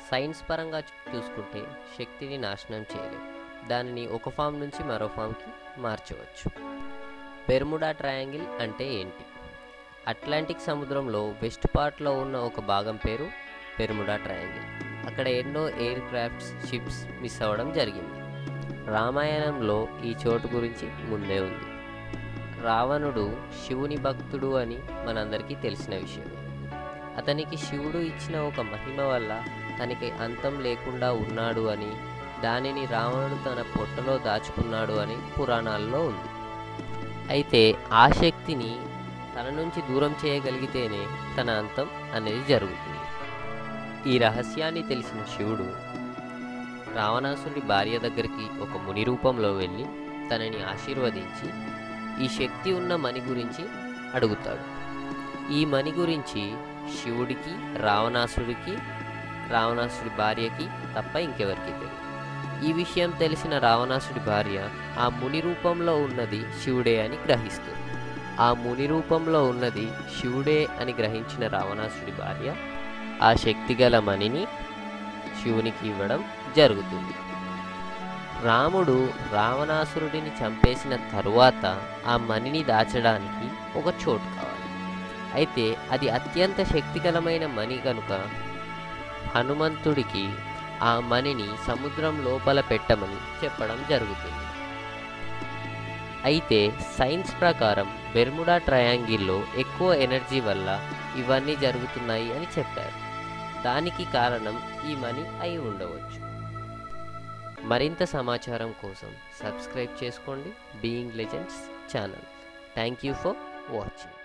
Science పరంగా చూసుకుంటే శక్తిని నాశనం చేయలేం, దానిని ఒక ఫామ్ నుంచి మరో ఫామ్కి మార్చవచ్చు. బెర్ముడా ట్రయాంగిల్ అంటే ఏంటి? అట్లాంటిక్ సముద్రంలో వెస్ట్ పార్ట్లో ఉన్న ఒక భాగం పేరు బెర్ముడా ట్రయాంగిల్. అక్కడ ఎన్నో ఎయిర్ క్రాఫ్ట్స్, షిప్స్ మిస్ అవ్వడం జరిగింది. రామాయణంలో ఈ చోటు గురించి ముందే ఉంది. రావణుడు శివుని భక్తుడు అని మనందరికీ తెలిసిన విషయమే. అతనికి శివుడు ఇచ్చిన ఒక మహిమ వల్ల తనకి అంతం లేకుండా ఉన్నాడు అని, దానిని రావణుడు తన పొట్టలో దాచుకున్నాడు అని పురాణాల్లో ఉంది. అయితే ఆ శక్తిని తన నుంచి దూరం చేయగలిగితేనే తన అంతం అనేది జరుగుతుంది. ఈ రహస్యాన్ని తెలిసిన శివుడు రావణాసురుడి భార్య దగ్గరికి ఒక ముని రూపంలో వెళ్ళి తనని ఆశీర్వదించి ఈ శక్తి ఉన్న మణి గురించి అడుగుతాడు. ఈ మణి గురించి శివుడికి, రావణాసురుడి భార్యకి తప్ప ఇంకెవరికి తెలియదు. ఈ విషయం తెలిసిన రావణాసుడి భార్య ఆ ముని రూపంలో ఉన్నది శివుడే అని గ్రహిస్తుంది. ఆ ముని రూపంలో ఉన్నది శివుడే అని గ్రహించిన రావణాసుడి భార్య ఆ శక్తిగల మణిని శివునికి ఇవ్వడం జరుగుతుంది. రాముడు రావణాసురుడిని చంపేసిన తరువాత ఆ మణిని దాచడానికి ఒక చోటు కావాలి. అయితే అది అత్యంత శక్తిగలమైన మణి కనుక హనుమంతుడికి ఆ మణిని సముద్రం లోపల పెట్టమని చెప్పడం జరుగుతుంది. అయితే సైన్స్ ప్రకారం బెర్ముడా ట్రయాంగిల్లో ఎక్కువ ఎనర్జీ వల్ల ఇవన్నీ జరుగుతున్నాయి అని చెప్పారు. దానికి కారణం ఈ మణి అయి ఉండవచ్చు. మరింత సమాచారం కోసం సబ్స్క్రైబ్ చేసుకోండి being legends channel. Thank you for watching.